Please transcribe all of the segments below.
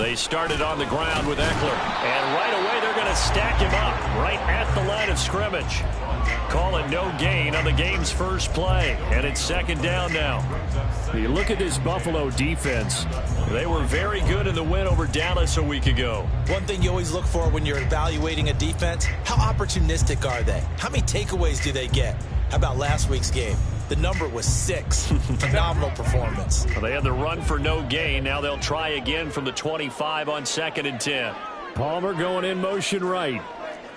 They started on the ground with Eckler. And right away, they're going to stack him up right at the line of scrimmage. Call it no gain on the game's first play. And it's second down now. You look at this Buffalo defense. They were very good in the win over Dallas a week ago. One thing you always look for when you're evaluating a defense, how opportunistic are they? How many takeaways do they get? How about last week's game? The number was 6. Phenomenal performance. Well, they had the run for no gain. Now they'll try again from the 25 on 2nd and 10. Palmer going in motion right.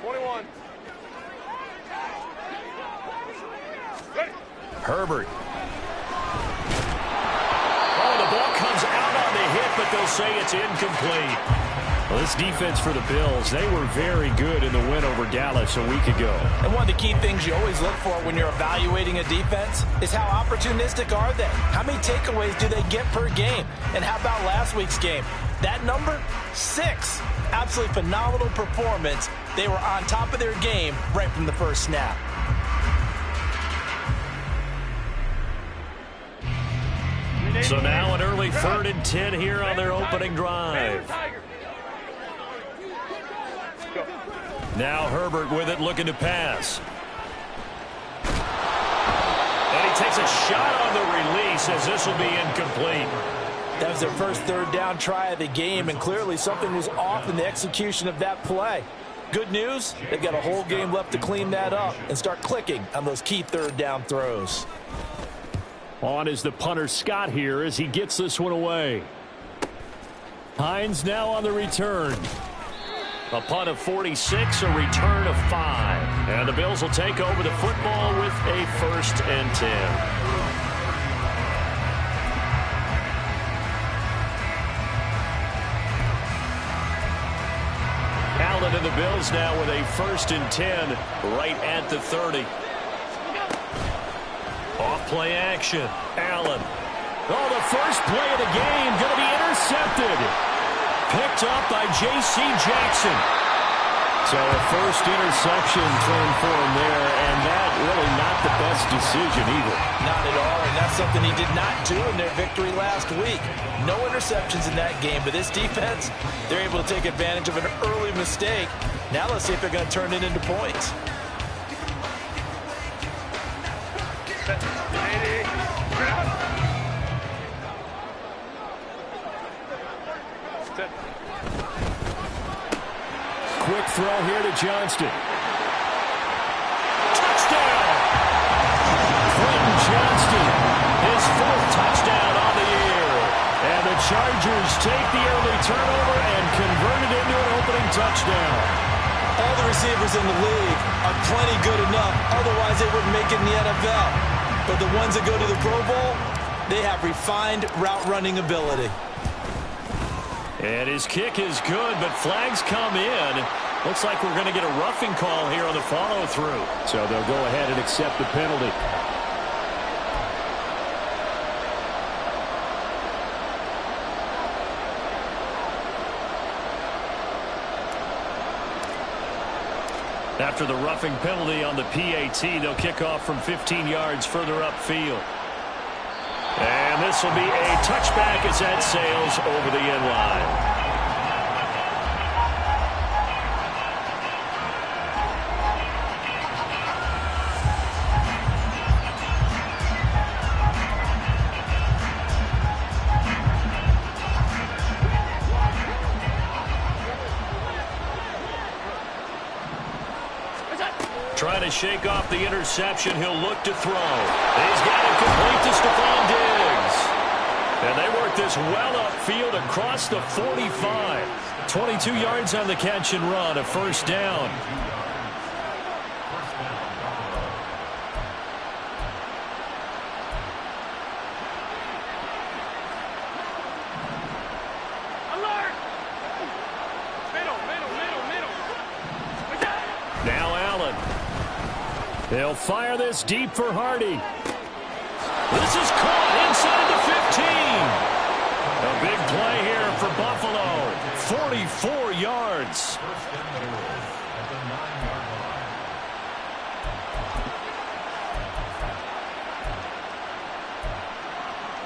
21. Herbert. Oh, the ball comes out on the hit, but they'll say it's incomplete. Well, this defense for the Bills, they were very good in the win over Dallas a week ago. And one of the key things you always look for when you're evaluating a defense is how opportunistic are they? How many takeaways do they get per game? And how about last week's game? That number, 6. Absolutely phenomenal performance. They were on top of their game right from the first snap. So now an early 3rd and 10 here on their opening drive. Now Herbert with it, looking to pass. And he takes a shot on the release as this will be incomplete. That was their first 3rd down try of the game, and clearly something was off in the execution of that play. Good news, they've got a whole game left to clean that up and start clicking on those key 3rd down throws. On is the punter Scott here as he gets this one away. Hines now on the return. A punt of 46, a return of 5. And the Bills will take over the football with a 1st and 10. Allen and the Bills now with a 1st and 10 right at the 30. Off play action. Allen. Oh, the first play of the game going to be intercepted. Picked up by J.C. Jackson. So a first interception thrown for him there, and that really not the best decision either. Not at all, and that's something he did not do in their victory last week. No interceptions in that game, but this defense, they're able to take advantage of an early mistake. Now let's see if they're going to turn it into points. Quick throw here to Johnston. Touchdown! Quentin Johnston, his 4th touchdown on the year. And the Chargers take the early turnover and convert it into an opening touchdown. All the receivers in the league are plenty good enough, otherwise they wouldn't make it in the NFL. But the ones that go to the Pro Bowl, they have refined route running ability. And his kick is good, but flags come in. Looks like we're going to get a roughing call here on the follow-through. So they'll go ahead and accept the penalty. After the roughing penalty on the PAT, they'll kick off from 15 yards further upfield. And this will be a touchback as that sails over the end line. Trying to shake off the interception. He'll look to throw. He's got it complete to Stephon Diggs. And they work this well upfield across the 45. 22 yards on the catch and run, a 1st down. Alert! Middle. Now Allen. They'll fire this deep for Hardy. This is caught inside the 15. A big play here for Buffalo. 44 yards.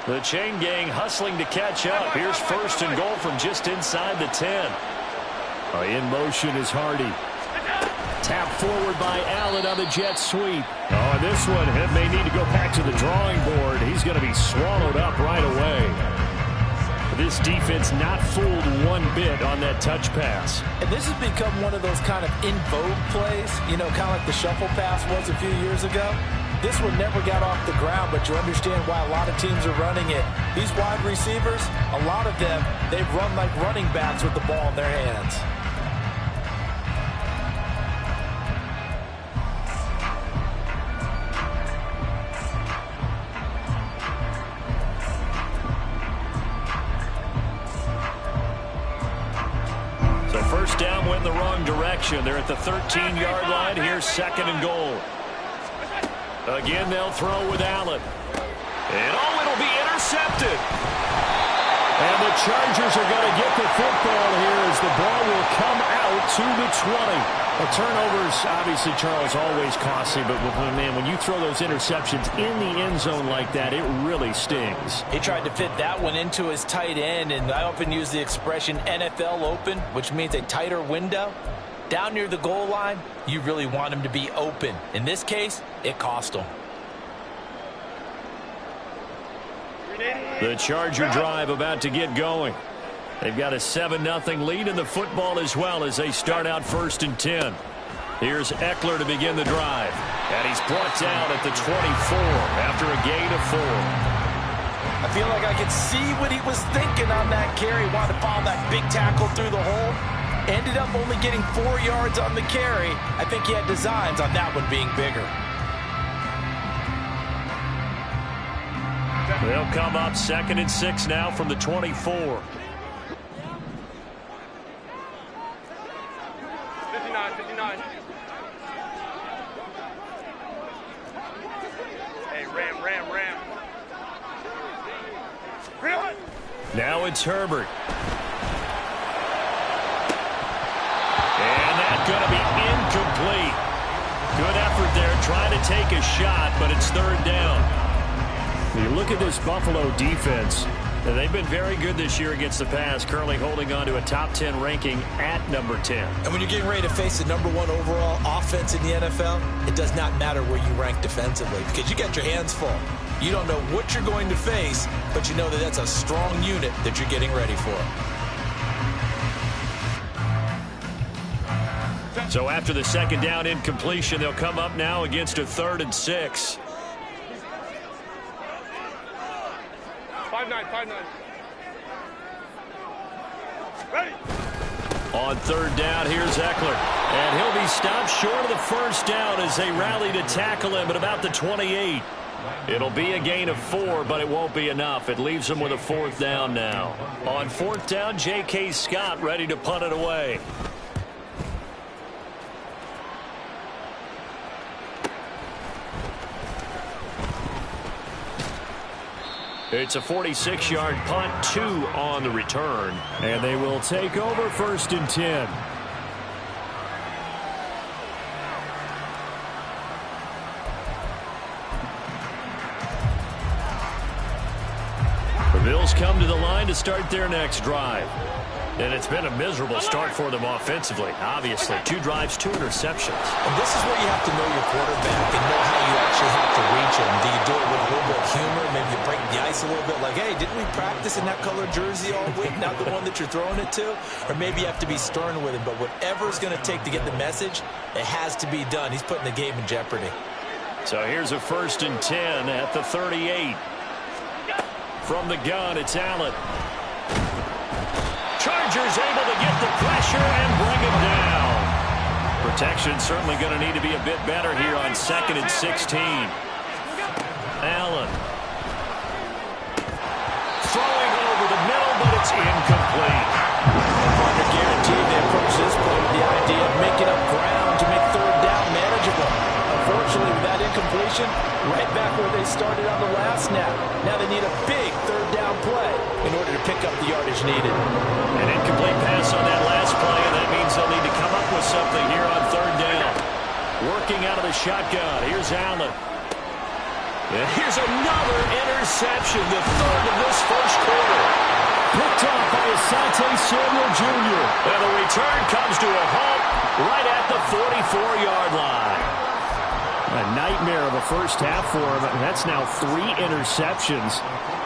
The chain gang hustling to catch up. Here's first and goal from just inside the 10. In motion is Hardy. Tap forward by Allen on the jet sweep. Oh, this one, it may need to go back to the drawing board. He's going to be swallowed up right away. This defense not fooled one bit on that touch pass. And this has become one of those kind of in vogue plays, you know, kind of like the shuffle pass was a few years ago. This one never got off the ground, but you understand why a lot of teams are running it. These wide receivers, a lot of them, they've run like running backs with the ball in their hands. First down went in the wrong direction. They're at the 13-yard line. Here's second and goal. Again, they'll throw with Allen. And oh, it'll be intercepted. And the Chargers are going to get the football here as the ball will come out to the 20. Well, turnovers, obviously, Charles, always costly, but man, when you throw those interceptions in the end zone like that, it really stings. He tried to fit that one into his tight end, and I often use the expression NFL open, which means a tighter window. Down near the goal line, you really want him to be open. In this case, it cost him. The Charger drive about to get going. They've got a 7-0 lead in the football as well as they start out first and 10. Here's Eckler to begin the drive. And he's brought down at the 24 after a gain of 4. I feel like I could see what he was thinking on that carry. Wanted to follow that big tackle through the hole. Ended up only getting 4 yards on the carry. I think he had designs on that one being bigger. They'll come up 2nd and 6 now from the 24. 59. Hey, ram. Now it's Herbert. And that's going to be incomplete. Good effort there trying to take a shot, but it's third down. You look at this Buffalo defense. They've been very good this year against the pass, currently holding on to a top 10 ranking at number 10. And when you're getting ready to face the #1 overall offense in the NFL, it does not matter where you rank defensively because you got your hands full. You don't know what you're going to face, but you know that that's a strong unit that you're getting ready for. So after the second down incompletion, they'll come up now against a 3rd and 6. 5-9. Ready. On third down, here's Eckler. And he'll be stopped short of the first down as they rally to tackle him at about the 28. It'll be a gain of 4, but it won't be enough. It leaves them with a 4th down now. On 4th down, J.K. Scott ready to punt it away. It's a 46-yard punt, 2 on the return. And they will take over 1st and 10. The Bills come to the line to start their next drive. And it's been a miserable start for them offensively. Obviously, 2 drives, 2 interceptions. And this is where you have to know your quarterback and know how you actually have to reach him. Do you do it with a little bit of humor? Maybe you break the ice a little bit like, hey, didn't we practice in that colored jersey all week, not the one that you're throwing it to? Or maybe you have to be stern with him. But whatever it's going to take to get the message, it has to be done. He's putting the game in jeopardy. So here's a 1st and 10 at the 38. From the gun, it's Allen. Chargers able to get the pressure and bring him down. Protection certainly going to need to be a bit better here on 2nd and 16. Allen. Throwing over the middle, but it's incomplete. You're guaranteed they approach this play with the idea of making up ground to make third down manageable. Unfortunately, with that incompletion, right back where they started on the last snap. Now they need a big third down play in order to pick up the yardage needed. An incomplete pass on that last play, and that means they'll need to come up with something here on third down. Working out of the shotgun. Here's Allen. And here's another interception, the third of this first quarter. Picked off by Asante Samuel Jr. And the return comes to a halt right at the 44-yard line. A nightmare of a first half for him. That's now 3 interceptions.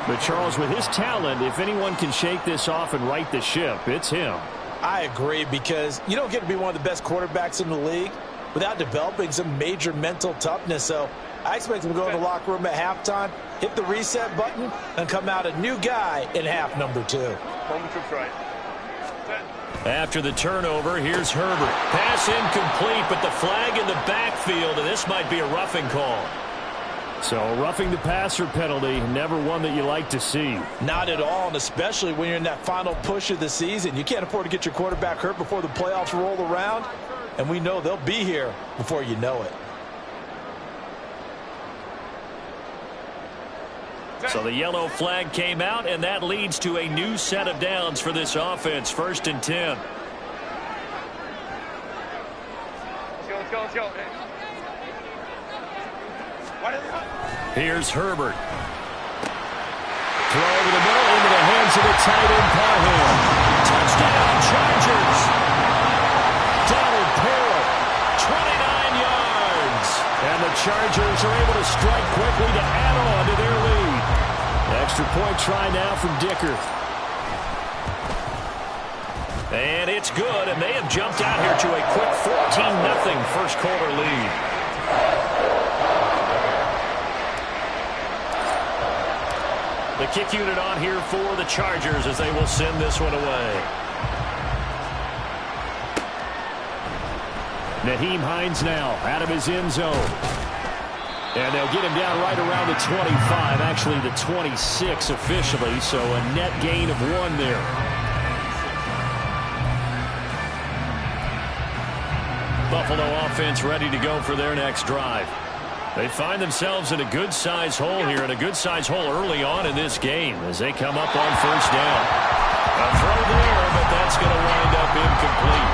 But Charles, with his talent, if anyone can shake this off and right the ship, it's him. I agree, because you don't get to be one of the best quarterbacks in the league without developing some major mental toughness. So I expect him to go in the locker room at halftime, hit the reset button, and come out a new guy in half number 2. Home troops right. After the turnover, here's Herbert. Pass incomplete, but the flag in the backfield, and this might be a roughing call. So roughing the passer penalty, never one that you like to see. Not at all, and especially when you're in that final push of the season. You can't afford to get your quarterback hurt before the playoffs roll around, and we know they'll be here before you know it. So the yellow flag came out, and that leads to a new set of downs for this offense. 1st and 10. Let's go, let's go. Here's Herbert. Throw over the middle into the hands of the tight end, Parham. Touchdown, Chargers. Donald Parham, 29 yards. And the Chargers are able to strike quickly to add on to their lead. Extra point try now from Dicker. And it's good, and they have jumped out here to a quick 14-0 first quarter lead. The kick unit on here for the Chargers as they will send this one away. Nyheim Hines now out of his end zone. And they'll get him down right around the 25, actually the 26 officially, so a net gain of 1 there. Buffalo offense ready to go for their next drive. They find themselves in a good-sized hole here, and a good-sized hole early on in this game as they come up on 1st down. A throw there, but that's going to wind up incomplete.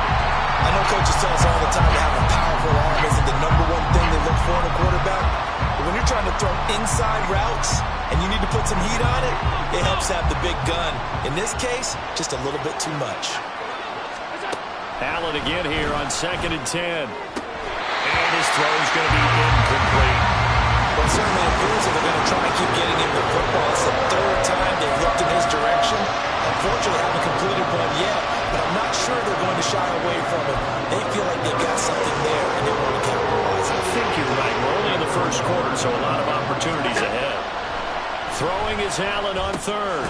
I know coaches tell us all the time to have a powerful arm isn't the #1 thing they look for in a quarterback. But when you're trying to throw inside routes and you need to put some heat on it, it helps have the big gun. In this case, just a little bit too much. Allen again here on 2nd and 10. And his throw is going to be incomplete. Well, it certainly appears that they're going to try and keep getting him the football. It's the 3rd time they've looked in his direction. Unfortunately, haven't completed one yet, but I'm not sure they're going to shy away from it. They feel like they've got something there, and they want to capitalize. I think you're right. We're only in the first quarter, so a lot of opportunities ahead. Throwing is Allen on 3rd.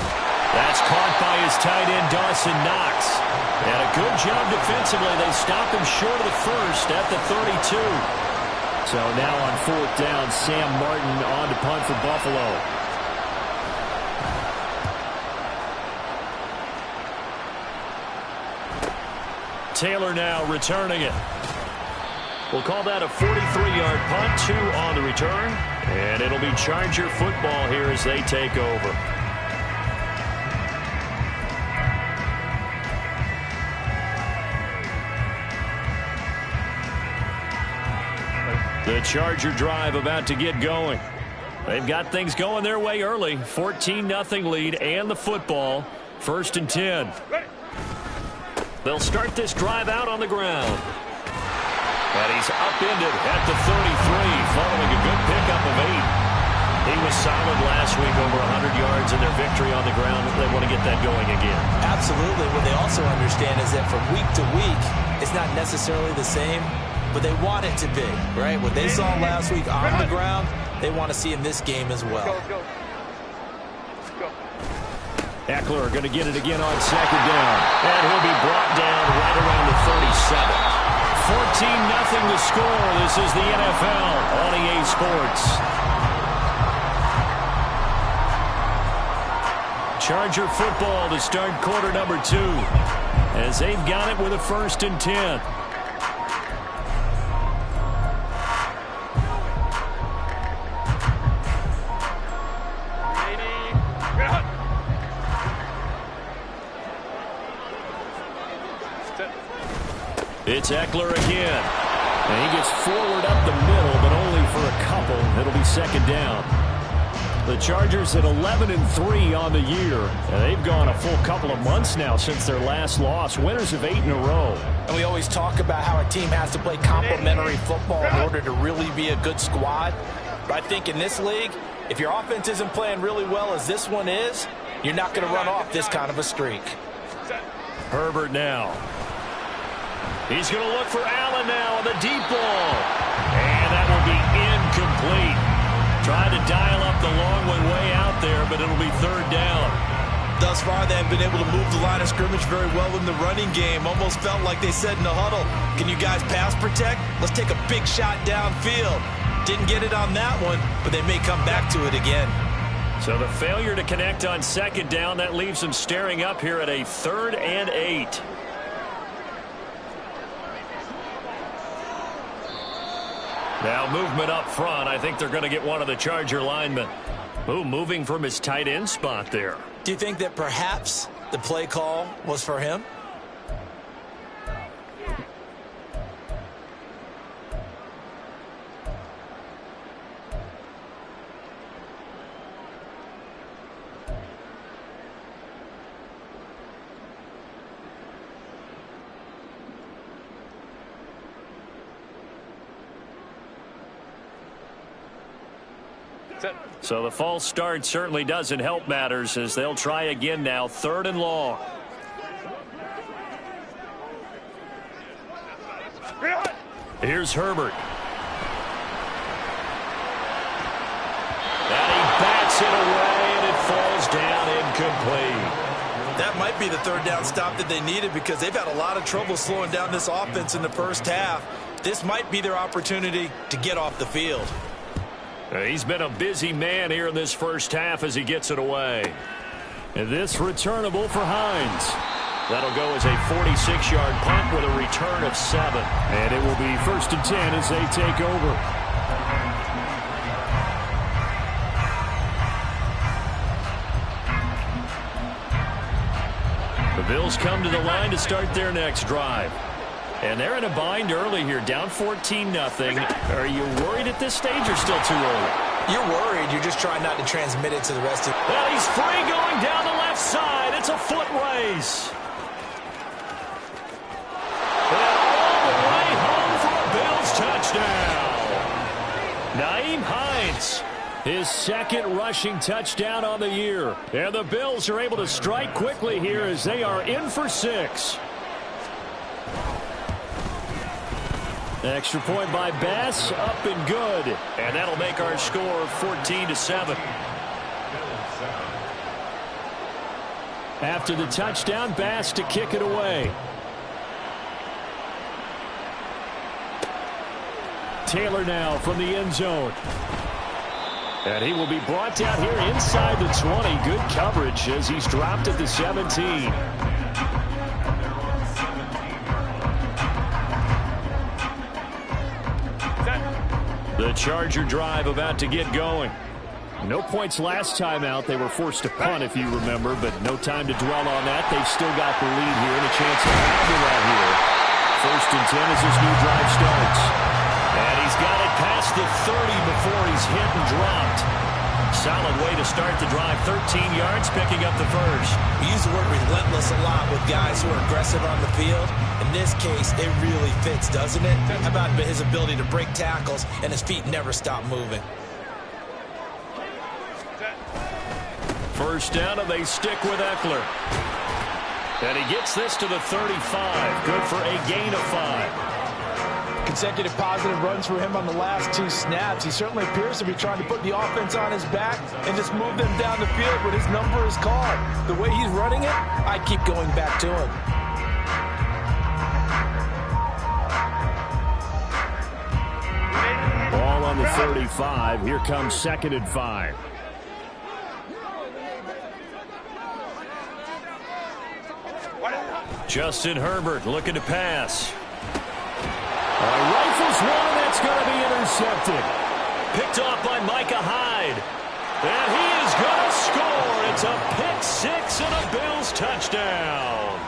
That's caught by his tight end, Dawson Knox. And a good job defensively. They stop him short of the 1st at the 32. So now on 4th down, Sam Martin on to punt for Buffalo. Taylor now returning it. We'll call that a 43-yard punt, 2 on the return. And it'll be Charger football here as they take over. The Charger drive about to get going. They've got things going their way early. 14-0 lead and the football. 1st and 10. They'll start this drive out on the ground. And he's upended at the 33 following a good pickup of 8. He was solid last week, over 100 yards in their victory on the ground. They want to get that going again. Absolutely. What they also understand is that from week to week, it's not necessarily the same, but they want it to be, right? What they saw last week on the ground, they want to see in this game as well. Go. Eckler going to get it again on 2nd down. And he'll be brought down right around the 37. 14-0 to score. This is the NFL on EA Sports. Charger football to start quarter number 2. As they've got it with a 1st and 10. It's Eckler again. And he gets forward up the middle, but only for a couple. It'll be 2nd down. The Chargers at 11-3 on the year. And they've gone a full couple of months now since their last loss. Winners of 8 in a row. And we always talk about how a team has to play complementary football in order to really be a good squad. But I think in this league, if your offense isn't playing really well as this one is, you're not going to run off this kind of a streak. Herbert now. He's going to look for Allen now on the deep ball. And that will be incomplete. Tried to dial up the long one way out there, but it'll be third down. Thus far, they have been able to move the line of scrimmage very well in the running game. Almost felt like they said in the huddle, can you guys pass protect? Let's take a big shot downfield. Didn't get it on that one, but they may come back to it again. So the failure to connect on second down, that leaves them staring up here at a 3rd and 8. Now movement up front. I think they're going to get one of the Charger linemen. Ooh, moving from his tight end spot there. Do you think that perhaps the play call was for him? So the false start certainly doesn't help matters as they'll try again now. 3rd and long. Here's Herbert. And he bats it away, and it falls down incomplete. That might be the 3rd down stop that they needed because they've had a lot of trouble slowing down this offense in the first half. This might be their opportunity to get off the field. He's been a busy man here in this first half as he gets it away. And this returnable for Hines. That'll go as a 46-yard punt with a return of 7. And it will be 1st and 10 as they take over. The Bills come to the line to start their next drive. And they're in a bind early here, down 14-0. Are you worried at this stage or still too early? You're worried. You're just trying not to transmit it to the rest of the... Well, he's free going down the left side. It's a foot race. And all the way home for a Bills touchdown. Nyheim Hines, his 2nd rushing touchdown on the year. And the Bills are able to strike quickly here as they are in for 6. Extra point by Bass, up and good. And that'll make our score 14-7. After the touchdown, Bass to kick it away. Taylor now from the end zone. And he will be brought down here inside the 20. Good coverage as he's dropped at the 17. The Charger drive about to get going. No points last time out. They were forced to punt, if you remember, but no time to dwell on that. They've still got the lead here and a chance to add to that here. 1st and 10 as this new drive starts. And he's got it past the 30 before he's hit and dropped. Solid way to start the drive. 13 yards, picking up the first. We use the word relentless a lot with guys who are aggressive on the field. In this case, it really fits, doesn't it? How about his ability to break tackles and his feet never stop moving? First down, and they stick with Eckler. And he gets this to the 35. Good for a gain of 5. Consecutive positive runs for him on the last 2 snaps. He certainly appears to be trying to put the offense on his back and just move them down the field when his number is called. The way he's running it, I keep going back to him. Ball on the 35. Here comes 2nd and 5. Justin Herbert looking to pass. Rifles one, and that's going to be intercepted. Picked off by Micah Hyde. And he is going to score. It's a pick 6 and a Bills touchdown.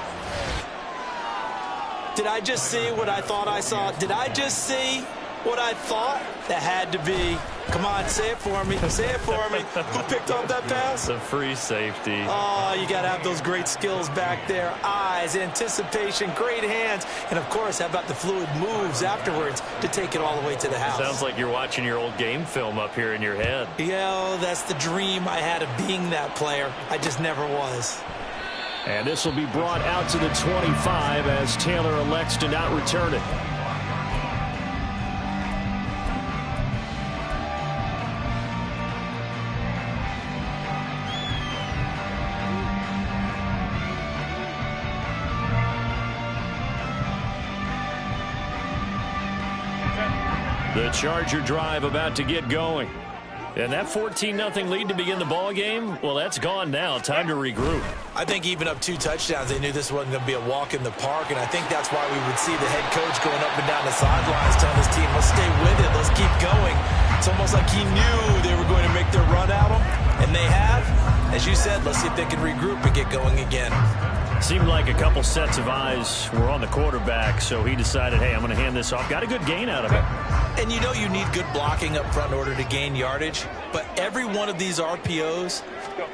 Did I just see what I thought I saw? Did I just see what I thought? That had to be Come on, say it for me. Say it for me. Who picked off that pass? The free safety. Oh, you got to have those great skills back there. Eyes, anticipation, great hands. And, of course, how about the fluid moves afterwards to take it all the way to the house? Sounds like you're watching your old game film up here in your head. Yeah, that's the dream I had of being that player. I just never was. And this will be brought out to the 25 as Taylor elects to not return it. The Charger drive about to get going. And that 14-0 lead to begin the ball game, well, that's gone now. Time to regroup. I think even up 2 touchdowns, they knew this wasn't going to be a walk in the park, and I think that's why we would see the head coach going up and down the sidelines telling his team, let's stay with it, let's keep going. It's almost like he knew they were going to make their run at him, and they have. As you said, let's see if they can regroup and get going again. Seemed like a couple sets of eyes were on the quarterback, so he decided, hey, I'm going to hand this off. Got a good gain out of it. And you know you need good blocking up front in order to gain yardage, but every one of these RPOs,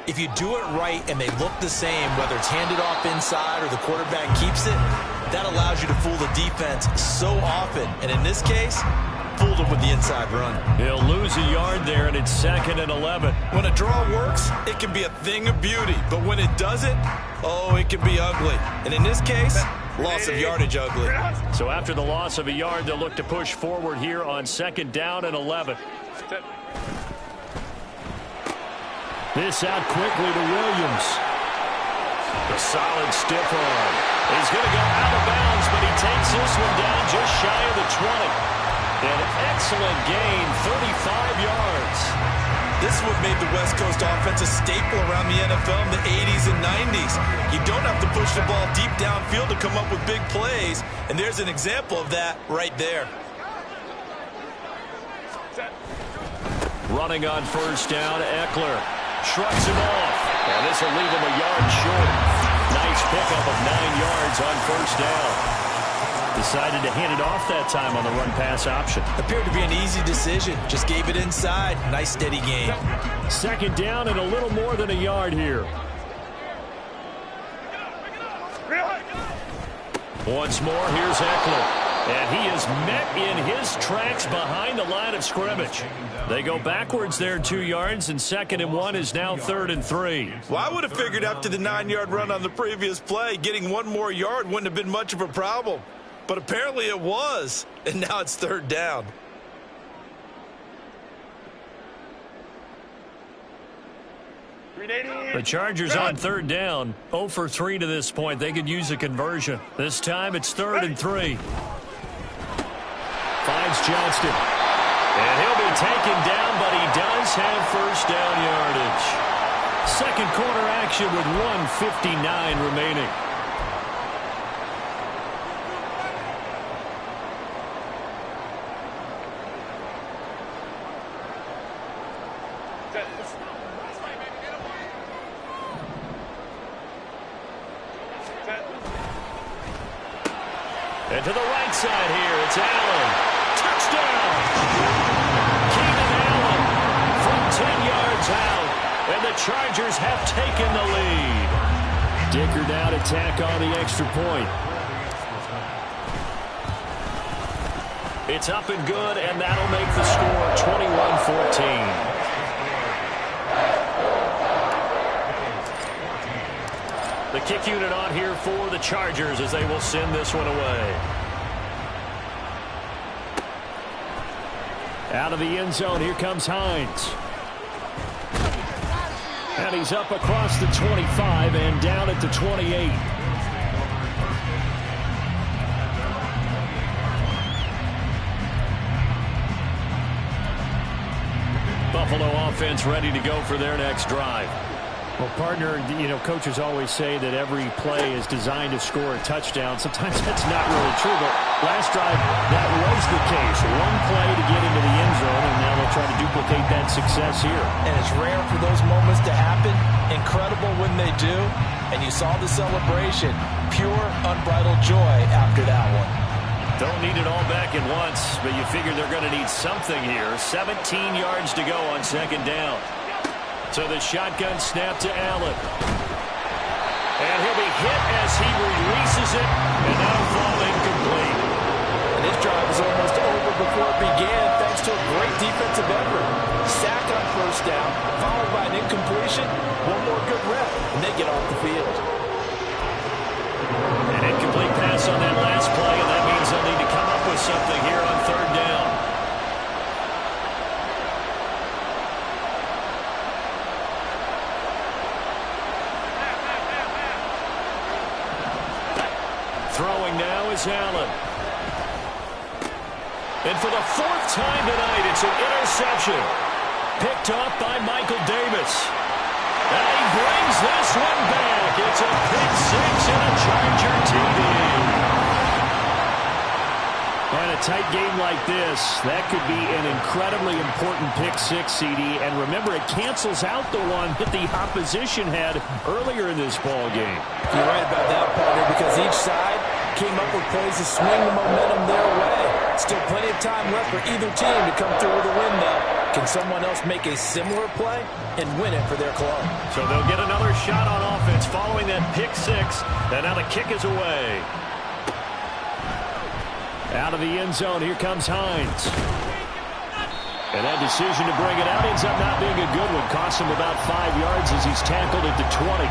if you do it right and they look the same, whether it's handed off inside or the quarterback keeps it, that allows you to fool the defense so often. And in this case, fooled him with the inside run. He'll lose a yard there, and it's 2nd and 11. When a draw works, it can be a thing of beauty, but when it doesn't, oh, it can be ugly. And in this case, loss of yardage ugly. So after the loss of a yard, they'll look to push forward here on 2nd down and 11. This out quickly to Williams. The solid stiff arm. He's going to go out of bounds, but he takes this one down just shy of the 20. An excellent gain, 35 yards. This is what made the West Coast offense a staple around the NFL in the 80s and 90s. You don't have to push the ball deep downfield to come up with big plays, and there's an example of that right there. Running on 1st down, Eckler shrugs him off, and this will leave him a yard short. Nice pickup of 9 yards on 1st down. Decided to hand it off that time on the run-pass option. Appeared to be an easy decision. Just gave it inside. Nice, steady gain. 2nd down and a little more than a yard here. Once more, here's Eckler. And he is met in his tracks behind the line of scrimmage. They go backwards there 2 yards, and 2nd and 1 is now 3rd and 3. Well, I would have figured after the 9-yard run on the previous play, getting 1 more yard wouldn't have been much of a problem. But apparently it was, and now it's 3rd down. The Chargers on 3rd down, 0 for 3 to this point. They could use a conversion. This time it's 3rd and 3. Finds Johnston. And he'll be taken down, but he does have 1st down yardage. 2nd quarter action with 1:59 remaining. And to the right side here, it's Allen. Touchdown! Keenan Allen from 10 yards out, and the Chargers have taken the lead. Dicker now to tack on the extra point. It's up and good, and that'll make the score 21-14. The kick unit on here for the Chargers as they will send this one away. Out of the end zone, here comes Hines. And he's up across the 25 and down at the 28. Buffalo offense ready to go for their next drive. Well, partner, you know, coaches always say that every play is designed to score a touchdown. Sometimes that's not really true, but last drive, that was the case. 1 play to get into the end zone, and now they'll try to duplicate that success here. And it's rare for those moments to happen. Incredible when they do. And you saw the celebration. Pure, unbridled joy after that one. Don't need it all back at once, but you figure they're going to need something here. 17 yards to go on second down. So the shotgun snap to Allen. And he'll be hit as he releases it, and that'll fall incomplete. And this drive was almost over before it began, thanks to a great defensive effort. Sack on first down, followed by an incompletion. One more good rep, and they get off the field. An incomplete pass on that last play, and that means they'll need to come up with something here on third down. Throwing now is Allen. And for the fourth time tonight, it's an interception. Picked off by Michael Davis. And he brings this one back. It's a pick six and a Charger TD. And a tight game like this, that could be an incredibly important pick six, CD. And remember, it cancels out the one that the opposition had earlier in this ball game. You're right about that, partner, because each side came up with plays to swing the momentum their way. Still plenty of time left for either team to come through with a win, though. Can someone else make a similar play and win it for their club? So they'll get another shot on offense following that pick six. And now the kick is away. Out of the end zone, here comes Hines. And that decision to bring it out ends up not being a good one. Costs him about 5 yards as he's tackled at the 20.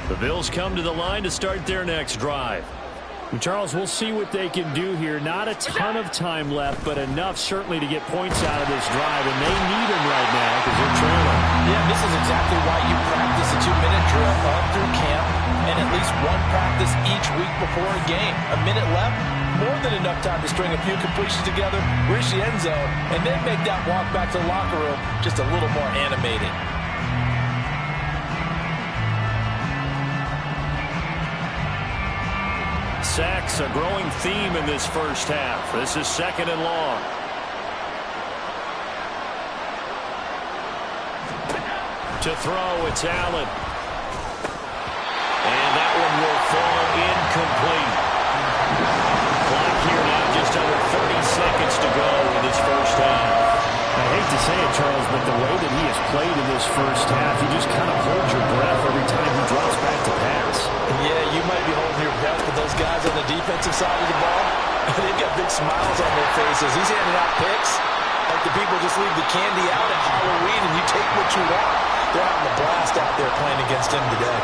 The Bills come to the line to start their next drive. And Charles, we'll see what they can do here. Not a ton of time left, but enough certainly to get points out of this drive, and they need them right now because they're trailing. Yeah, this is exactly why you practice a 2-minute drill up through camp and at least one practice each week before a game. A minute left, more than enough time to string a few completions together, reach the end zone, and then make that walk back to the locker room just a little more animated. Sacks, a growing theme in this first half. This is second and long. To throw, it's Allen. And that one will fall incomplete. Clock here now, just under 30 seconds to go in this first half. I hate to say it, Charles, but the way that he has played in this first half, you just kind of hold your breath every time he drops back to pass. Yeah, you might be holding your breath, but those guys on the defensive side of the ball, they've got big smiles on their faces. He's handing out picks like the people just leave the candy out at Halloween and you take what you want. They're having a blast out there playing against him today.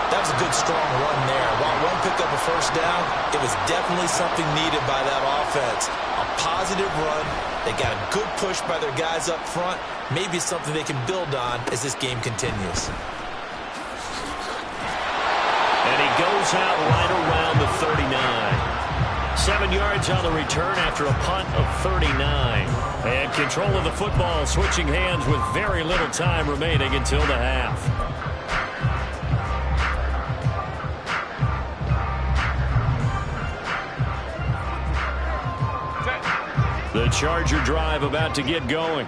That was a good, strong run there. While one picked up a first down, it was definitely something needed by that offense. A positive run. They got a good push by their guys up front, maybe something they can build on as this game continues. And he goes out right around the 39. 7 yards on the return after a punt of 39. And control of the football switching hands with very little time remaining until the half. The Charger drive about to get going.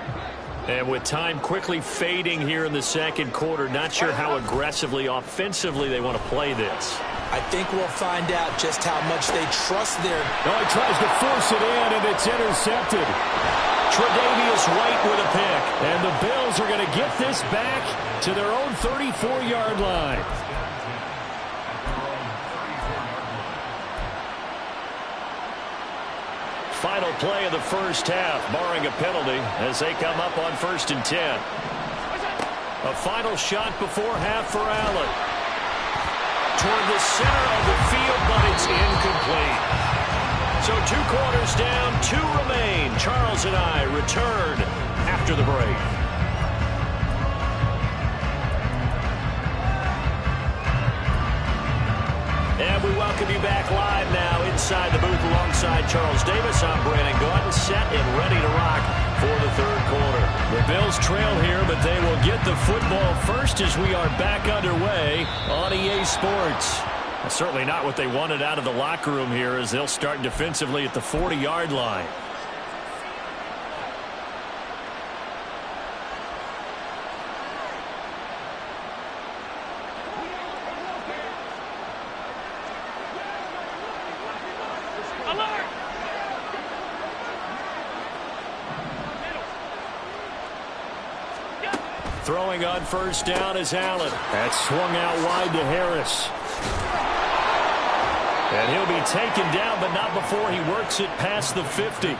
And with time quickly fading here in the second quarter, not sure how aggressively, offensively they want to play this. I think we'll find out just how much they trust their... Oh, he tries to force it in, and it's intercepted. Tre'Davious White with a pick. And the Bills are going to get this back to their own 34-yard line. Final play of the first half, barring a penalty, as they come up on 1st and 10. A final shot before half for Allen. Toward the center of the field, but it's incomplete. So 2 quarters down, 2 remain. Charles and I return after the break. And we welcome you back live now inside the booth alongside Charles Davis. I'm Brandon Gaudin, set and ready to rock for the third quarter. The Bills trail here, but they will get the football first as we are back underway on EA Sports. Certainly not what they wanted out of the locker room here, as they'll start defensively at the 40-yard line. Throwing on first down is Allen. That's swung out wide to Harris. And he'll be taken down, but not before he works it past the 50.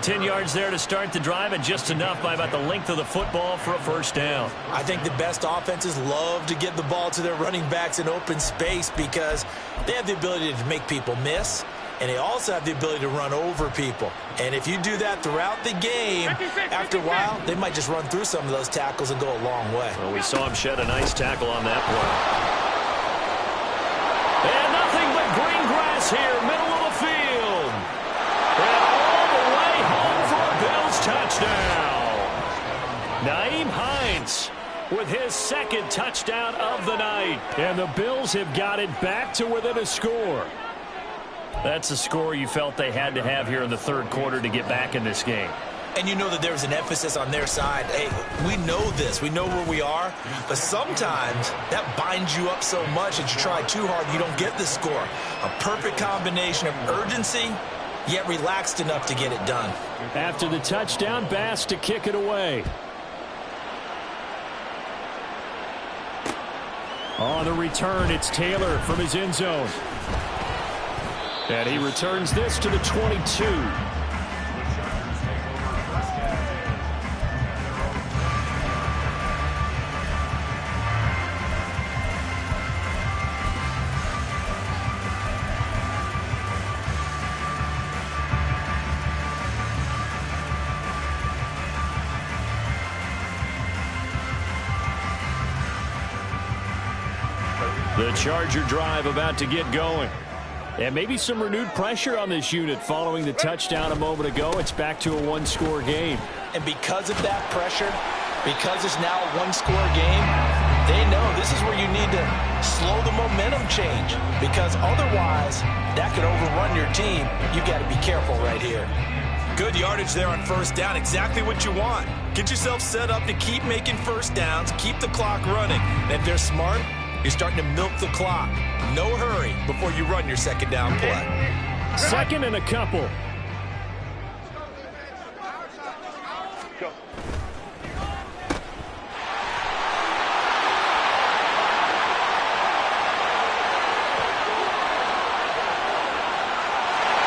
10 yards there to start the drive, and just enough by about the length of the football for a first down. I think the best offenses love to get the ball to their running backs in open space because they have the ability to make people miss, and they also have the ability to run over people. And if you do that throughout the game, after a while, they might just run through some of those tackles and go a long way. Well, we saw him shed a nice tackle on that play. And nothing but green grass here, middle of the field. And all the way home for a Bills touchdown. Nyheim Hines with his second touchdown of the night. And the Bills have got it back to within a score. That's a score you felt they had to have here in the third quarter to get back in this game. And you know that there's an emphasis on their side. Hey, we know this. We know where we are. But sometimes that binds you up so much that you try too hard and you don't get the score. A perfect combination of urgency, yet relaxed enough to get it done. After the touchdown, Bass to kick it away. On the return, it's Taylor from his end zone. And he returns this to the 22. The Charger drive about to get going. And maybe some renewed pressure on this unit following the touchdown a moment ago. It's back to a one-score game. And because of that pressure, because it's now a one-score game, they know this is where you need to slow the momentum change. Because otherwise, that could overrun your team. You've got to be careful right here. Good yardage there on first down. Exactly what you want. Get yourself set up to keep making first downs, keep the clock running. And if they're smart, you're starting to milk the clock. No hurry before you run your second down play. Second and a couple. Go.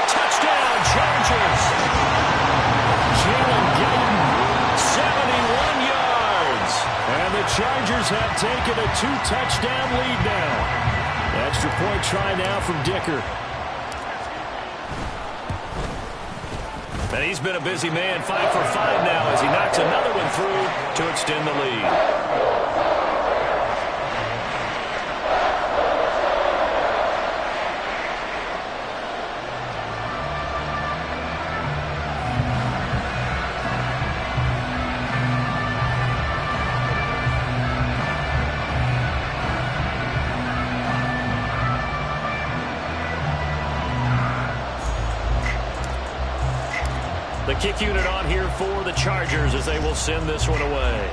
Touchdown, Chargers. Jalen Guyton, 71 yards. And the Chargers have taken a 2-touchdown lead now. Extra point try now from Dicker. And he's been a busy man, 5 for 5 now as he knocks another one through to extend the lead. The kick unit on here for the Chargers as they will send this one away.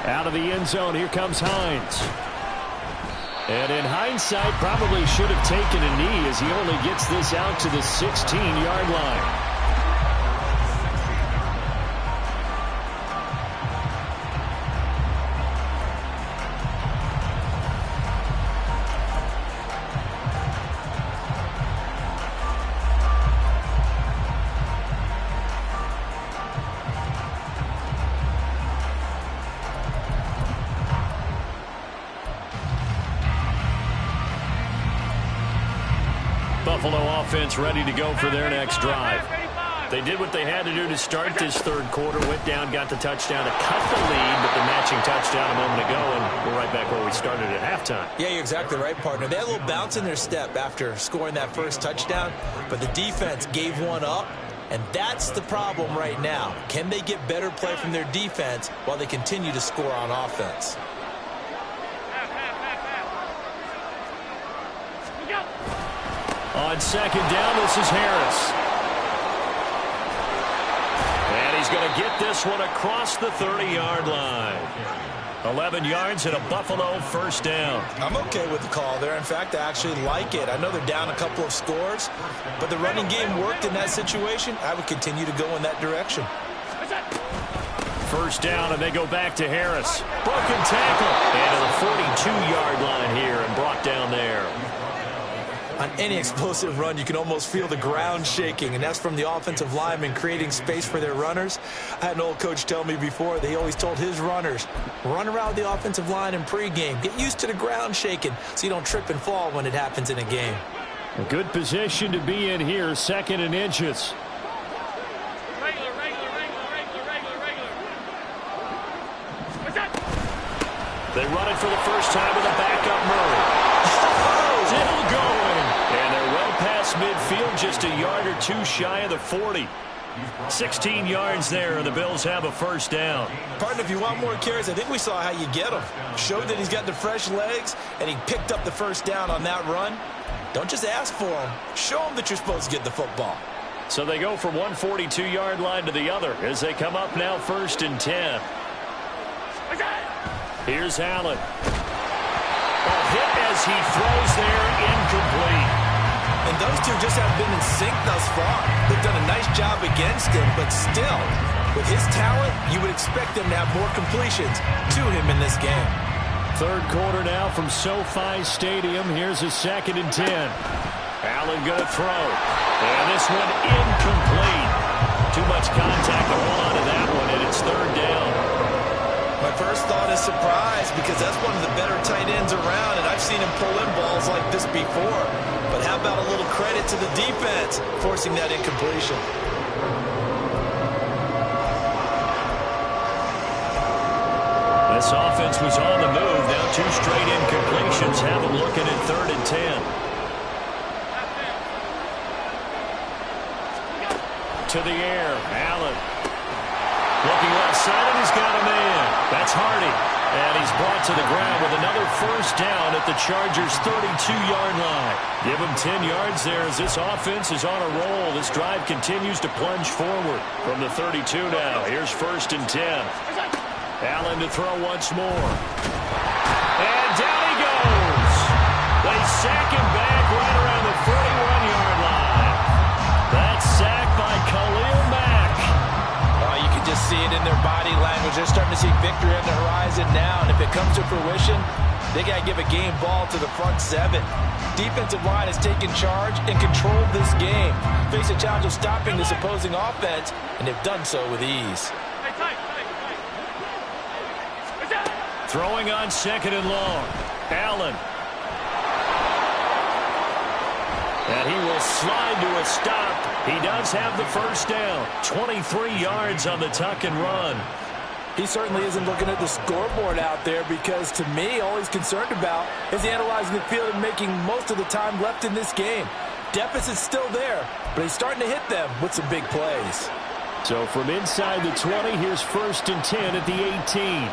Out of the end zone, here comes Hines. And in hindsight, probably should have taken a knee as he only gets this out to the 16-yard line. Buffalo offense ready to go for their next drive. They did what they had to do to start this third quarter. Went down, got the touchdown to cut the lead, but the matching touchdown a moment ago, and we're right back where we started at halftime. Yeah, you're exactly right, partner. They had a little bounce in their step after scoring that first touchdown, but the defense gave one up, and that's the problem right now. Can they get better play from their defense while they continue to score on offense? On second down, this is Harris. And he's going to get this one across the 30-yard line. 11 yards and a Buffalo first down. I'm okay with the call there. In fact, I actually like it. I know they're down a couple of scores, but the running game worked in that situation. I would continue to go in that direction. First down, and they go back to Harris. Broken tackle. And to the 42-yard line here and brought down there. On any explosive run, you can almost feel the ground shaking, and that's from the offensive linemen creating space for their runners. I had an old coach tell me before, they always told his runners, run around the offensive line in pregame. Get used to the ground shaking so you don't trip and fall when it happens in a game. A good position to be in here, second and inches. Regular. They run it for the first time with a backup Murray. Still going. And they're well past midfield, just a yard or two shy of the 40. 16 yards there, and the Bills have a first down. Partner, if you want more carries, I think we saw how you get them. Showed that he's got the fresh legs, and he picked up the first down on that run. Don't just ask for him. Show him that you're supposed to get the football. So they go from one 42-yard line to the other as they come up now first and 10. Here's Allen. A hit as he throws there, incomplete. And those two just have been in sync thus far. They've done a nice job against him, but still, with his talent, you would expect them to have more completions to him in this game. Third quarter now from SoFi Stadium. Here's a second and 10. Allen going to throw. And this one incomplete. Too much contact to hold on to that one, and it's third down. My first thought is surprise, because that's one of the better tight ends around, and I've seen him pull in balls like this before. But how about a little credit to the defense forcing that incompletion? This offense was on the move. Now two straight incompletions have them looking at third and 10. To the air, Allen. Looking left side, and he's got a man. That's Hardy. And he's brought to the ground with another first down at the Chargers' 32-yard line. Give him 10 yards there as this offense is on a roll. This drive continues to plunge forward from the 32 now. Here's first and 10. Allen to throw once more. And down he goes. They sack him back right around the 41-yard line. That's sacked by Khalil Mack. You can just see it in their body language. They're starting to see victory on the horizon now, and if it comes to fruition, they got to give a game ball to the front seven. Defensive line has taken charge and controlled this game. Face a challenge of stopping this opposing offense, and they've done so with ease. Throwing on second and long. Allen. And he will slide to a stop. He does have the first down. 23 yards on the tuck and run. He certainly isn't looking at the scoreboard out there because, to me, all he's concerned about is analyzing the field and making most of the time left in this game. Deficit's still there, but he's starting to hit them with some big plays. So from inside the 20, here's 1st and 10 at the 18.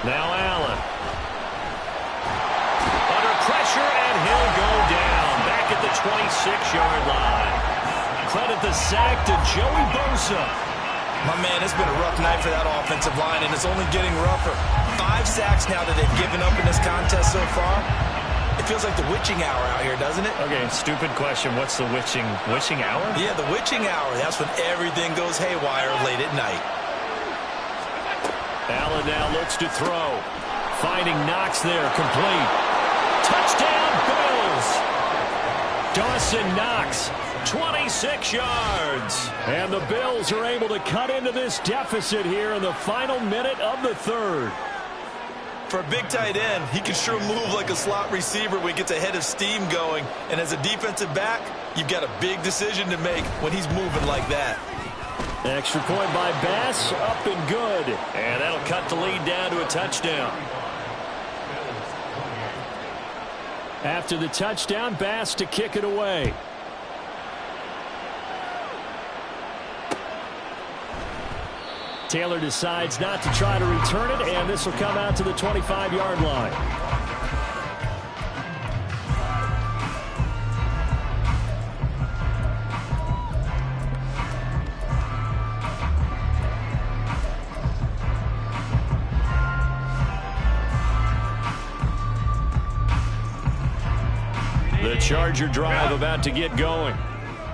Now Allen. Under pressure, and he'll go down. Back at the 26-yard line. Credit the sack to Joey Bosa. My man, it's been a rough night for that offensive line, and it's only getting rougher. 5 sacks now that they've given up in this contest so far. It feels like the witching hour out here, doesn't it? Okay, stupid question. What's the witching hour? Yeah, the witching hour. That's when everything goes haywire late at night. Allen now looks to throw. Finding Knox there, complete. Touchdown, Bills! Dawson Knox, 26 yards. And the Bills are able to cut into this deficit here in the final minute of the third. For a big tight end, he can sure move like a slot receiver when he gets a head of steam going. And as a defensive back, you've got a big decision to make when he's moving like that. Extra point by Bass, up and good. And that'll cut the lead down to a touchdown. After the touchdown, Bass to kick it away. Taylor decides not to try to return it, and this will come out to the 25-yard line. The Charger drive about to get going.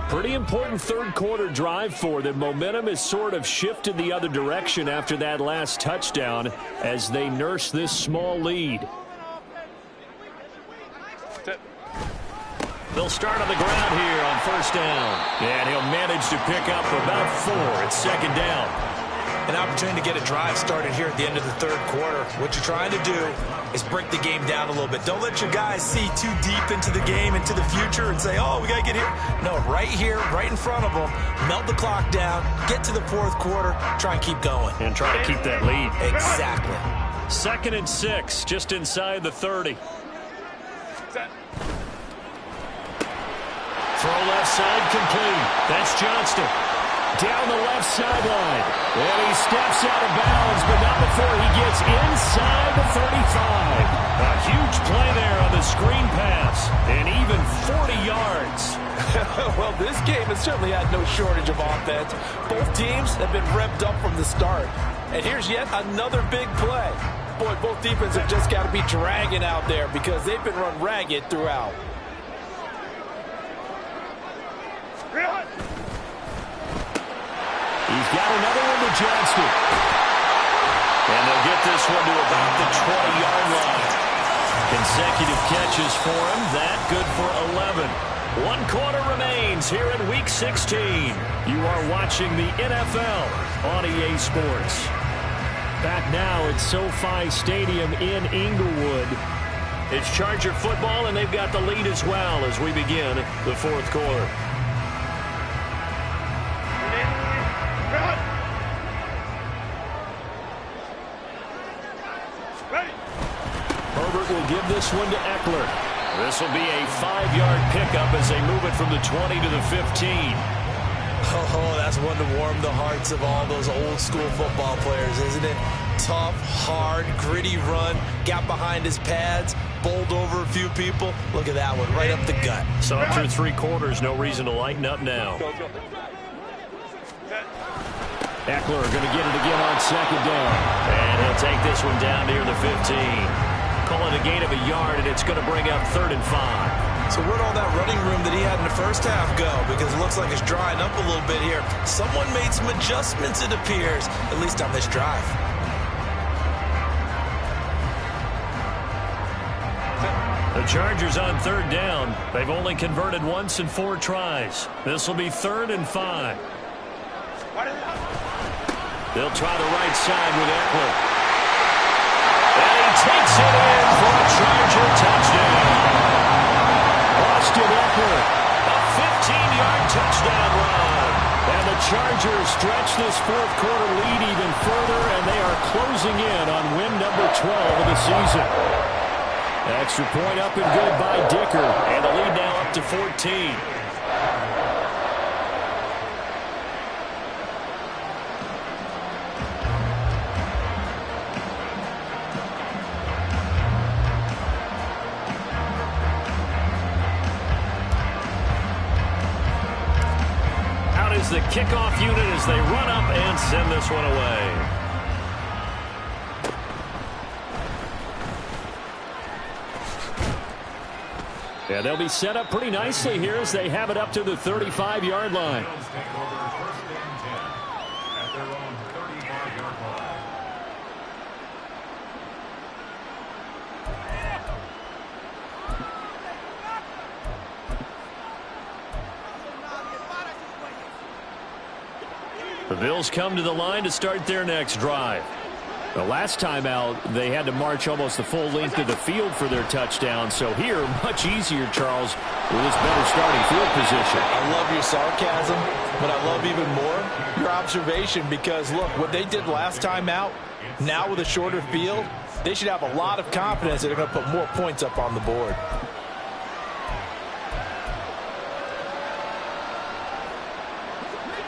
Pretty important third-quarter drive for them. Momentum has sort of shifted the other direction after that last touchdown as they nurse this small lead. They'll start on the ground here on 1st down. And he'll manage to pick up about 4 at 2nd down. An opportunity to get a drive started here at the end of the third quarter. What you're trying to do is break the game down a little bit. Don't let your guys see too deep into the game, into the future, and say, oh, we got to get here. No, right here, right in front of them, melt the clock down, get to the 4th quarter, try and keep going. And try to keep that lead. Exactly. 2nd and 6, just inside the 30. Throw left side, complete. That's Johnston. Down the left sideline. And he steps out of bounds, but not before he gets inside the 35. A huge play there on the screen pass. And even 40 yards. Well, this game has certainly had no shortage of offense. Both teams have been revved up from the start. And here's yet another big play. Boy, both defenses have just got to be dragging out there because they've been run ragged throughout. He's got another one to Johnston. And they'll get this one to about the 20-yard line. Consecutive catches for him. That good for 11. 1 quarter remains here in Week 16. You are watching the NFL on EA Sports. Back now at SoFi Stadium in Inglewood. It's Charger football, and they've got the lead as well as we begin the 4th quarter. Herbert will give this one to Eckler. This will be a 5-yard pickup as they move it from the 20 to the 15. Oh, that's one to warm the hearts of all those old-school football players, isn't it? Tough, hard, gritty run, got behind his pads, bowled over a few people. Look at that one, right up the gut. So up through 3 quarters, no reason to lighten up now. Eckler going to get it again on 2nd down. And he'll take this one down near the 15. Call it a gain of a yard, and it's going to bring up 3rd and 5. So where'd all that running room that he had in the first half go? Because it looks like it's drying up a little bit here. Someone made some adjustments, it appears, at least on this drive. The Chargers on 3rd down. They've only converted once in 4 tries. This will be 3rd and 5. They'll try the right side with Eckler. And he takes it in for a Charger touchdown. Austin Eckler, a 15-yard touchdown run. And the Chargers stretch this fourth quarter lead even further, and they are closing in on win number 12 of the season. Extra point up and good by Dicker, and the lead now up to 14. Out is the kickoff unit as they run up and send this one away. Yeah, they'll be set up pretty nicely here as they have it up to the 35-yard line. The Bills come to the line to start their next drive. The last time out, they had to march almost the full length of the field for their touchdown. So here, much easier, Charles, with this better starting field position. I love your sarcasm, but I love even more your observation because, look, what they did last time out, now with a shorter field, they should have a lot of confidence that they're going to put more points up on the board.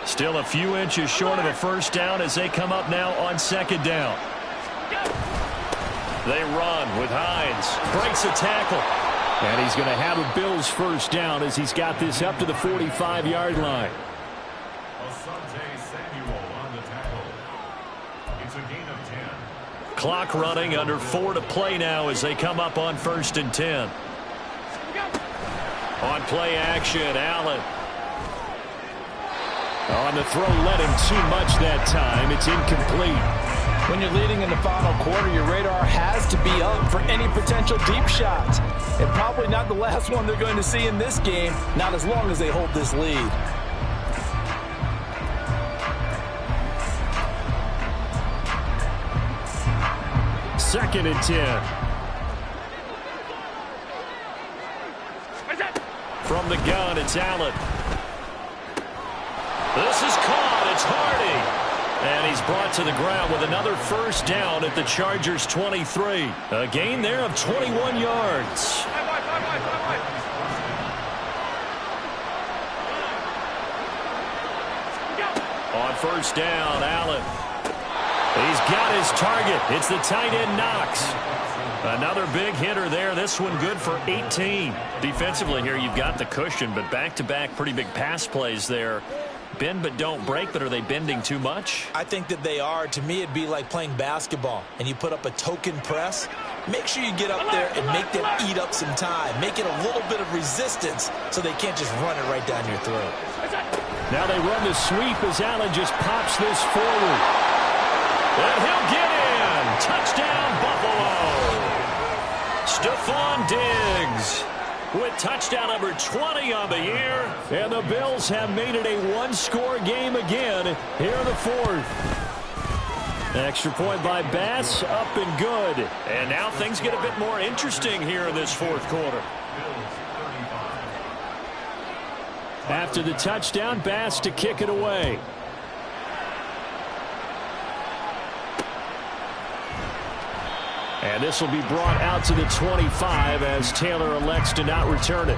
Still a few inches short of a first down as they come up now on second down. They run with Hines. Breaks a tackle. And he's going to have a Bills first down as he's got this up to the 45-yard line. Clock running, under 4 to play now as they come up on 1st and 10. On play action, Allen. On the throw, led him too much that time. It's incomplete. When you're leading in the final quarter, your radar has to be up for any potential deep shots. And probably not the last one they're going to see in this game, not as long as they hold this lead. Second and 10. From the gun, it's Allen. This is caught. It's Hardy. And he's brought to the ground with another first down at the Chargers' 23. A gain there of 21 yards. On first down, Allen. He's got his target. It's the tight end, Knox. Another big hitter there. This one good for 18. Defensively here, you've got the cushion, but back-to-back pretty big pass plays there. Bend but don't break, but are they bending too much? I think that they are. To me, it'd be like playing basketball, and you put up a token press. Make sure you get up there and make them eat up some time. Make it a little bit of resistance so they can't just run it right down your throat. Now they run the sweep as Allen just pops this forward. And he'll get in. Touchdown, Buffalo. Stephon Diggs with touchdown number 20 on the year. And the Bills have made it a one-score game again here in the fourth. Extra point by Bass, up and good. And now things get a bit more interesting here in this fourth quarter. After the touchdown, Bass to kick it away. And this will be brought out to the 25 as Taylor elects to not return it.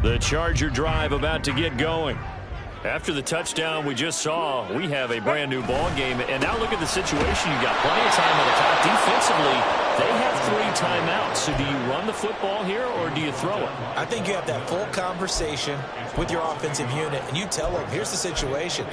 The Charger drive about to get going. After the touchdown we just saw, we have a brand new ball game. And now look at the situation. You've got plenty of time on the clock. Defensively, they have 3 timeouts. So do you run the football here or do you throw it? I think you have that full conversation with your offensive unit, and you tell them, here's the situation.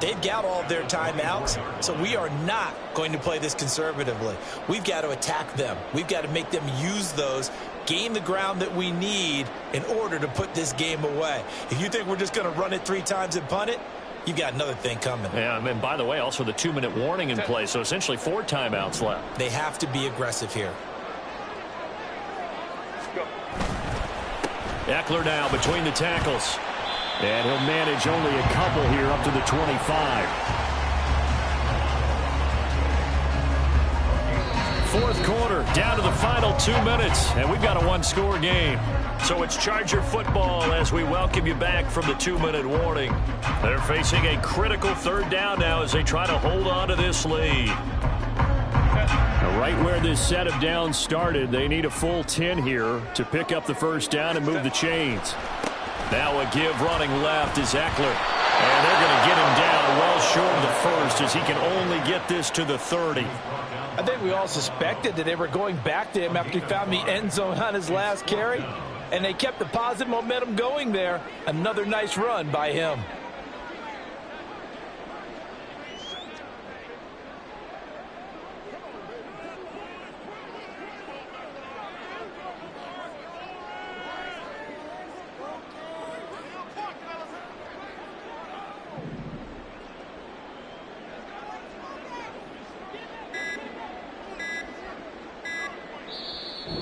They've got all of their timeouts, so we are not going to play this conservatively. We've got to attack them. We've got to make them use those gain the ground that we need in order to put this game away. If you think we're just going to run it 3 times and punt it, you've got another thing coming. Yeah, and by the way, also the 2-minute warning in play, so essentially 4 timeouts left. They have to be aggressive here. Eckler now between the tackles. And he'll manage only a couple here up to the 25. Fourth quarter, down to the final 2 minutes, and we've got a 1-score game. So it's Charger football as we welcome you back from the 2-minute warning. They're facing a critical 3rd down now as they try to hold on to this lead. Now, right where this set of downs started, they need a full 10 here to pick up the 1st down and move the chains. Now a give running left is Eckler. And they're going to get him down well short of the 1st as he can only get this to the 30. I think we all suspected that they were going back to him after he found the end zone on his last carry. And they kept the positive momentum going there. Another nice run by him.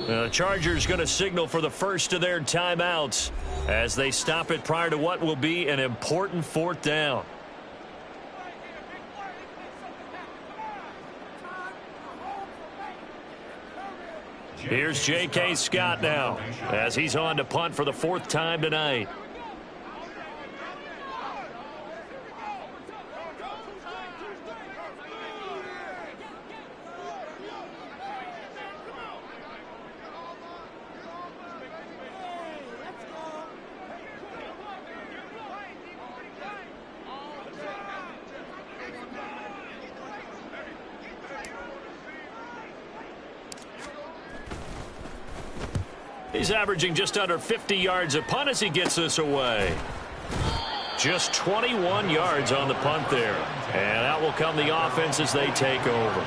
The Chargers going to signal for the first of their timeouts as they stop it prior to what will be an important 4th down. Here's J.K. Scott now as he's on to punt for the 4th time tonight. He's averaging just under 50 yards a punt as he gets this away. Just 21 yards on the punt there. And out will come the offense as they take over.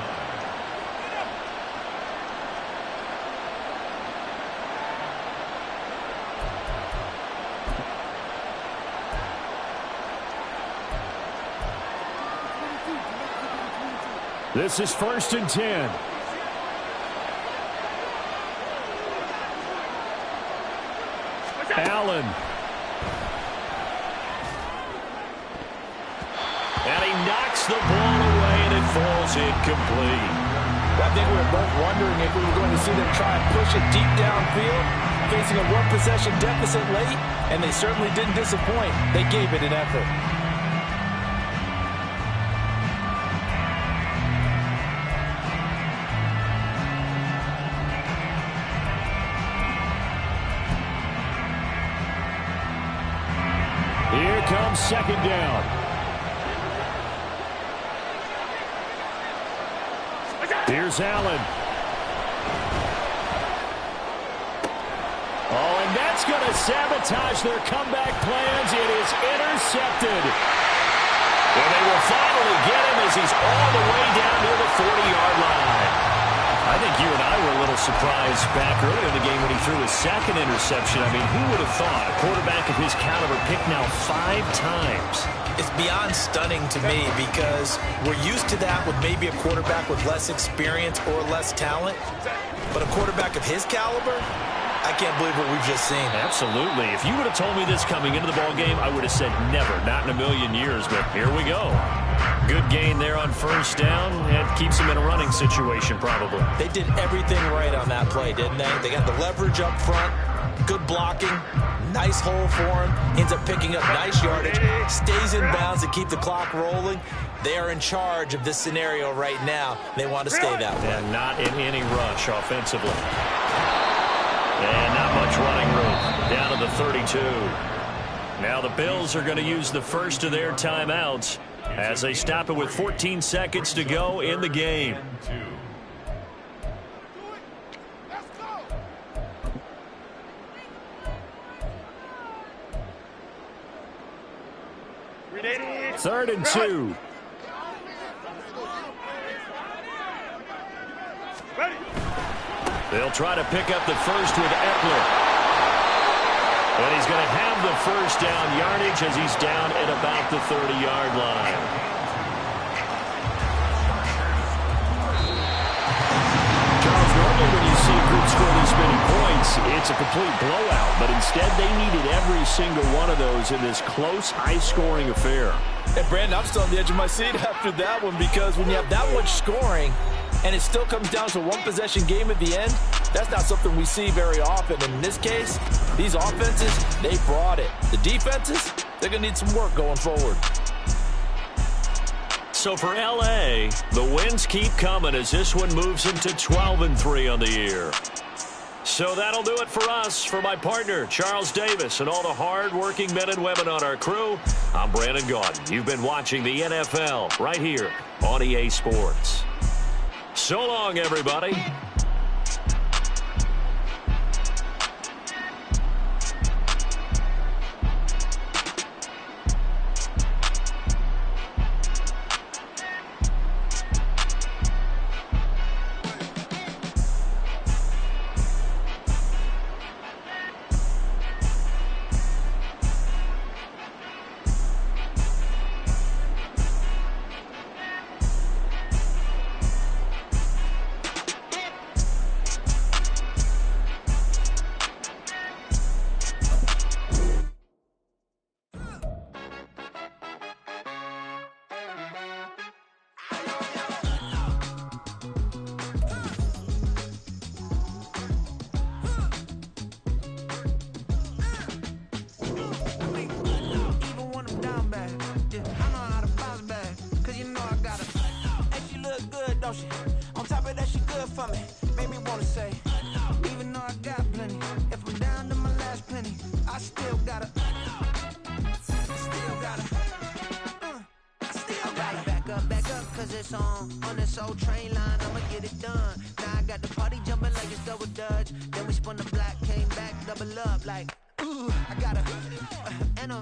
This is 1st and 10. Allen. And he knocks the ball away, and it falls incomplete. I think we were both wondering if we were going to see them try and push it deep downfield, facing a 1-possession deficit late, and they certainly didn't disappoint. They gave it an effort. Here comes 2nd down. Here's Allen. Oh, and that's going to sabotage their comeback plans. It is intercepted. And they will finally get him as he's all the way down near the 40-yard line. I think you and I were a little surprised back earlier in the game when he threw his 2nd interception. I mean, who would have thought a quarterback of his caliber picked now 5 times? It's beyond stunning to me because we're used to that with maybe a quarterback with less experience or less talent. But a quarterback of his caliber, I can't believe what we've just seen. Absolutely. If you would have told me this coming into the ball game, I would have said never, not in a million years. But here we go. Good gain there on 1st down, and keeps him in a running situation probably. They did everything right on that play, didn't they? They got the leverage up front, good blocking, nice hole for him, ends up picking up nice yardage, stays in bounds to keep the clock rolling. They are in charge of this scenario right now. They want to stay that way. And not in any rush offensively. And not much running room. Down to the 32. Now the Bills are going to use the first of their timeouts as they stop it with 14 seconds to go in the game. Third and 2. They'll try to pick up the first with Eckler. And he's going to have the first down yardage as he's down at about the 30-yard line. Normally when you see a group score this many points, it's a complete blowout. But instead, they needed every single one of those in this close, high-scoring affair. And, Brandon, I'm still on the edge of my seat after that one because when you have that much scoring and it still comes down to a one-possession game at the end, that's not something we see very often. And in this case, these offenses, they brought it. The defenses, they're going to need some work going forward. So for L.A., the wins keep coming as this one moves into 12-3 on the year. So that'll do it for us. For my partner, Charles Davis, and all the hard-working men and women on our crew, I'm Brandon Gaudin. You've been watching the NFL right here on EA Sports. So long, everybody. On top of that, she good for me. Made me wanna say, even though I got plenty, if I'm down to my last penny, I still gotta back up, cause it's on this old train line, I'ma get it done. Now I got the party jumping like it's double dutch. Then we spun the block, came back, double up like, ooh, I gotta, and I'm